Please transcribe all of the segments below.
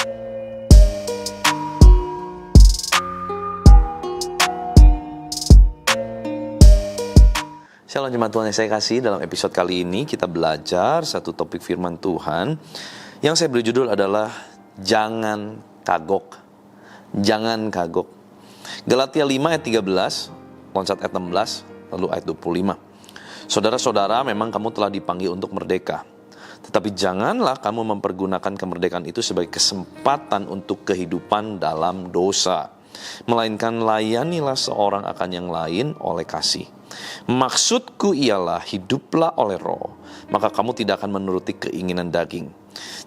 Shalom jemaat Tuhan yang saya kasih, dalam episode kali ini kita belajar satu topik firman Tuhan yang saya beri judul adalah Jangan Kagok. Jangan kagok. Galatia 5 ayat 13, loncat ayat 16, lalu ayat 25. Saudara-saudara, memang kamu telah dipanggil untuk merdeka. Tetapi janganlah kamu mempergunakan kemerdekaan itu sebagai kesempatan untuk kehidupan dalam dosa. Melainkan layanilah seorang akan yang lain oleh kasih. Maksudku ialah hiduplah oleh roh, maka kamu tidak akan menuruti keinginan daging.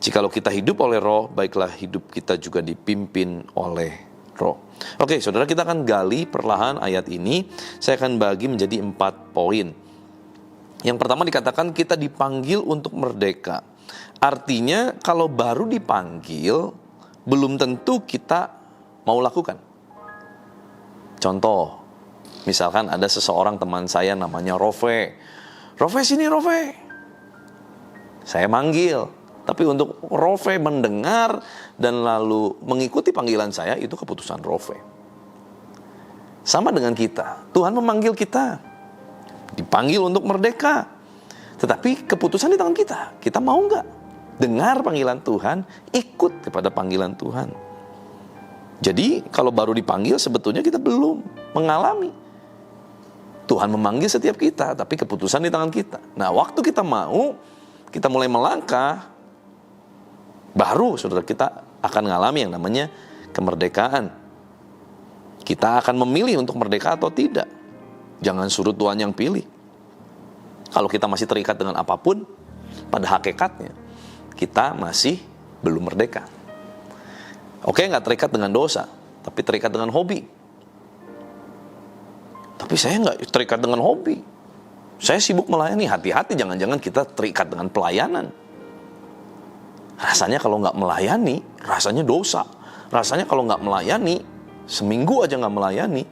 Jikalau kita hidup oleh roh, baiklah hidup kita juga dipimpin oleh roh. Oke, saudara, kita akan gali perlahan ayat ini. Saya akan bagi menjadi 4 poin. Yang pertama dikatakan kita dipanggil untuk merdeka. Artinya kalau baru dipanggil, belum tentu kita mau lakukan. Contoh, misalkan ada seseorang teman saya namanya Rofe. Rofe sini Rofe. Saya manggil. Tapi untuk Rofe mendengar dan lalu mengikuti panggilan saya, itu keputusan Rofe. Sama dengan kita. Tuhan memanggil kita. Dipanggil untuk merdeka. Tetapi keputusan di tangan kita. Kita mau nggak dengar panggilan Tuhan, ikut kepada panggilan Tuhan. Jadi kalau baru dipanggil sebetulnya kita belum mengalami. Tuhan memanggil setiap kita, tapi keputusan di tangan kita. Nah, waktu kita mau, kita mulai melangkah, baru saudara kita akan mengalami yang namanya kemerdekaan. Kita akan memilih untuk merdeka atau tidak. Jangan suruh Tuhan yang pilih. Kalau kita masih terikat dengan apapun, pada hakikatnya kita masih belum merdeka. Oke, nggak terikat dengan dosa, tapi terikat dengan hobi. Tapi saya nggak terikat dengan hobi. Saya sibuk melayani. Hati-hati, jangan-jangan kita terikat dengan pelayanan. Rasanya kalau nggak melayani, rasanya dosa. Rasanya kalau nggak melayani, seminggu aja nggak melayani,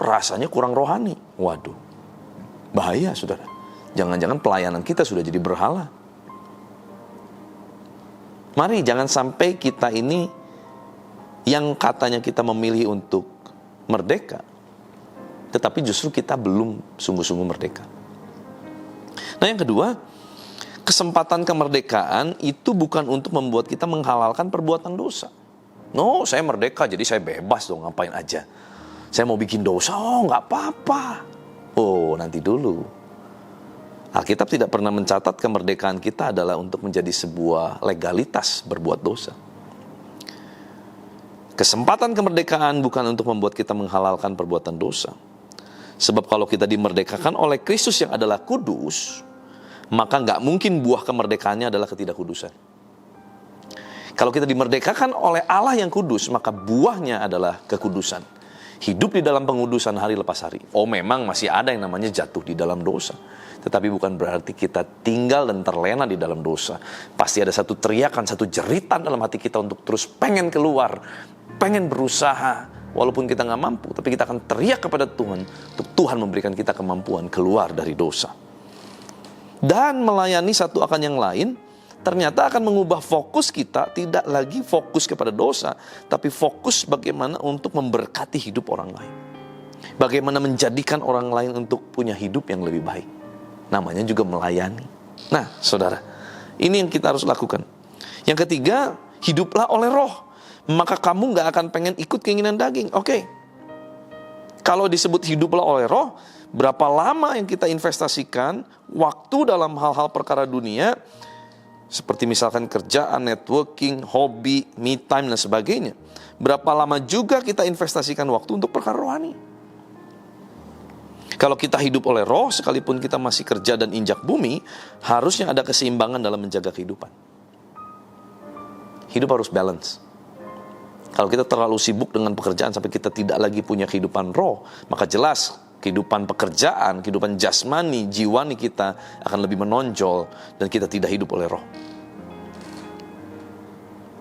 rasanya kurang rohani. Waduh, bahaya saudara. Jangan-jangan pelayanan kita sudah jadi berhala. Mari jangan sampai kita ini yang katanya kita memilih untuk merdeka, tetapi justru kita belum sungguh-sungguh merdeka. Nah, yang kedua, kesempatan kemerdekaan itu bukan untuk membuat kita menghalalkan perbuatan dosa. No, saya merdeka jadi saya bebas dong ngapain aja. Saya mau bikin dosa, nggak apa-apa. Nanti dulu. Alkitab tidak pernah mencatat kemerdekaan kita adalah untuk menjadi sebuah legalitas berbuat dosa. Kesempatan kemerdekaan bukan untuk membuat kita menghalalkan perbuatan dosa. Sebab kalau kita dimerdekakan oleh Kristus yang adalah kudus, maka nggak mungkin buah kemerdekaannya adalah ketidakkudusan. Kalau kita dimerdekakan oleh Allah yang kudus, maka buahnya adalah kekudusan. Hidup di dalam pengudusan hari lepas hari. Memang masih ada yang namanya jatuh di dalam dosa. Tetapi bukan berarti kita tinggal dan terlena di dalam dosa. Pasti ada satu teriakan, satu jeritan dalam hati kita untuk terus pengen keluar, pengen berusaha. Walaupun kita nggak mampu, tapi kita akan teriak kepada Tuhan untuk Tuhan memberikan kita kemampuan keluar dari dosa. Dan melayani satu akan yang lain, ternyata akan mengubah fokus kita, tidak lagi fokus kepada dosa, tapi fokus bagaimana untuk memberkati hidup orang lain. Bagaimana menjadikan orang lain untuk punya hidup yang lebih baik. Namanya juga melayani. Nah, saudara, ini yang kita harus lakukan. Yang ketiga, hiduplah oleh roh. Maka kamu gak akan pengen ikut keinginan daging. Oke. Kalau disebut hiduplah oleh roh, berapa lama yang kita investasikan waktu dalam hal-hal perkara dunia, seperti misalkan kerjaan, networking, hobi, me time, dan sebagainya. Berapa lama juga kita investasikan waktu untuk perkara rohani. Kalau kita hidup oleh roh, sekalipun kita masih kerja dan injak bumi, harusnya ada keseimbangan dalam menjaga kehidupan. Hidup harus balance. Kalau kita terlalu sibuk dengan pekerjaan sampai kita tidak lagi punya kehidupan roh, maka jelas kehidupan pekerjaan, kehidupan jasmani, jiwani kita akan lebih menonjol dan kita tidak hidup oleh roh.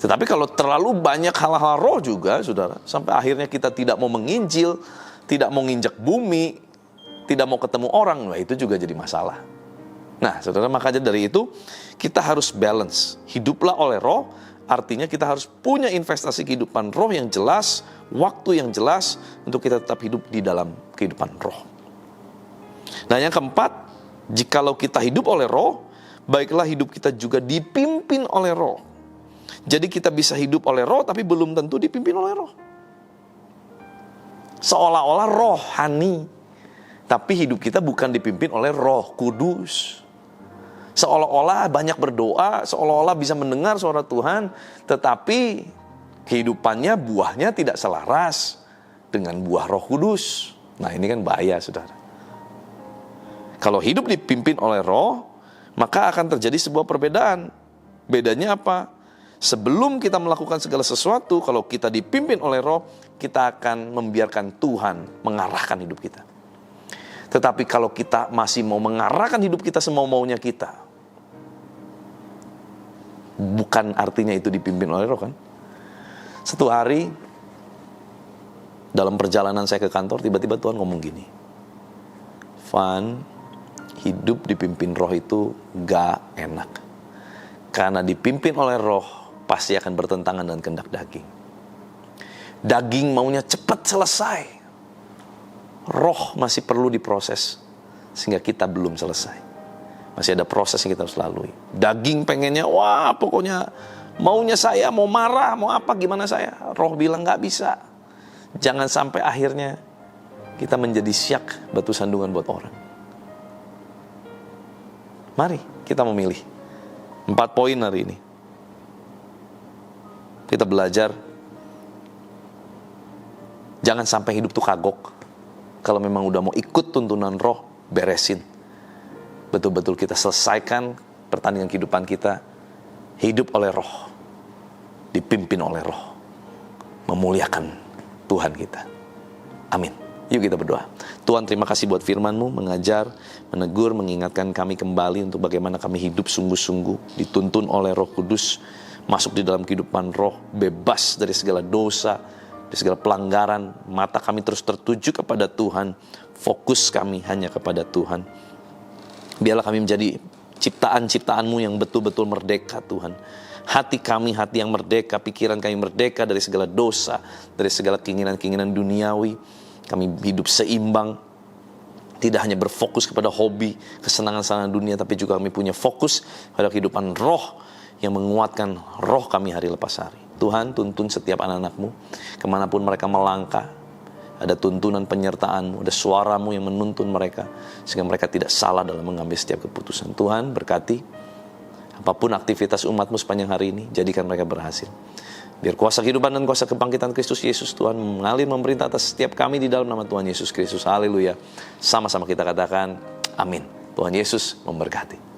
Tetapi kalau terlalu banyak hal-hal roh juga, saudara, sampai akhirnya kita tidak mau menginjil, tidak mau nginjak bumi, tidak mau ketemu orang, itu juga jadi masalah. Nah, saudara, makanya dari itu kita harus balance. Hiduplah oleh roh, artinya kita harus punya investasi kehidupan roh yang jelas, waktu yang jelas untuk kita tetap hidup di dalam kehidupan roh. Nah yang keempat, jikalau kita hidup oleh roh, baiklah hidup kita juga dipimpin oleh roh. Jadi kita bisa hidup oleh roh tapi belum tentu dipimpin oleh roh. Seolah-olah rohani, tapi hidup kita bukan dipimpin oleh Roh Kudus. Seolah-olah banyak berdoa, seolah-olah bisa mendengar suara Tuhan, tetapi kehidupannya, buahnya tidak selaras dengan buah Roh Kudus. Nah ini kan bahaya, saudara. Kalau hidup dipimpin oleh roh, maka akan terjadi sebuah perbedaan. Bedanya apa? Sebelum kita melakukan segala sesuatu, kalau kita dipimpin oleh roh, kita akan membiarkan Tuhan mengarahkan hidup kita. Tetapi kalau kita masih mau mengarahkan hidup kita semau-maunya kita, bukan artinya itu dipimpin oleh roh kan? Satu hari, dalam perjalanan saya ke kantor, tiba-tiba Tuhan ngomong gini, Van, hidup dipimpin roh itu gak enak. Karena dipimpin oleh roh, pasti akan bertentangan dengan kehendak daging. Daging maunya cepat selesai. Roh masih perlu diproses, sehingga kita belum selesai. Masih ada proses yang kita harus lalui. Daging pengennya, wah pokoknya maunya saya, mau marah, mau apa, gimana saya. Roh bilang gak bisa. Jangan sampai akhirnya kita menjadi syak, batu sandungan buat orang. Mari kita memilih 4 poin hari ini. Kita belajar, jangan sampai hidup tuh kagok. Kalau memang udah mau ikut tuntunan roh, beresin. Betul-betul kita selesaikan pertandingan kehidupan kita. Hidup oleh roh, dipimpin oleh roh, memuliakan Tuhan kita. Amin. Yuk kita berdoa. Tuhan, terima kasih buat firman-Mu, mengajar, menegur, mengingatkan kami kembali untuk bagaimana kami hidup sungguh-sungguh, dituntun oleh Roh Kudus, masuk di dalam kehidupan roh, bebas dari segala dosa, dari segala pelanggaran. Mata kami terus tertuju kepada Tuhan, fokus kami hanya kepada Tuhan. Biarlah kami menjadi ciptaan-ciptaan-Mu yang betul-betul merdeka, Tuhan. Hati kami, hati yang merdeka, pikiran kami merdeka dari segala dosa, dari segala keinginan-keinginan duniawi. Kami hidup seimbang, tidak hanya berfokus kepada hobi, kesenangan-kesenangan dunia, tapi juga kami punya fokus pada kehidupan roh yang menguatkan roh kami hari lepas hari. Tuhan, tuntun setiap anak-anak-Mu, kemanapun mereka melangkah, ada tuntunan penyertaan-Mu, ada suara-Mu yang menuntun mereka, sehingga mereka tidak salah dalam mengambil setiap keputusan. Tuhan, berkati apapun aktivitas umat-Mu sepanjang hari ini, jadikan mereka berhasil. Biar kuasa kehidupan dan kuasa kebangkitan Kristus Yesus, Tuhan, mengalir memerintah atas setiap kami di dalam nama Tuhan Yesus Kristus. Haleluya. Sama-sama kita katakan, amin. Tuhan Yesus memberkati.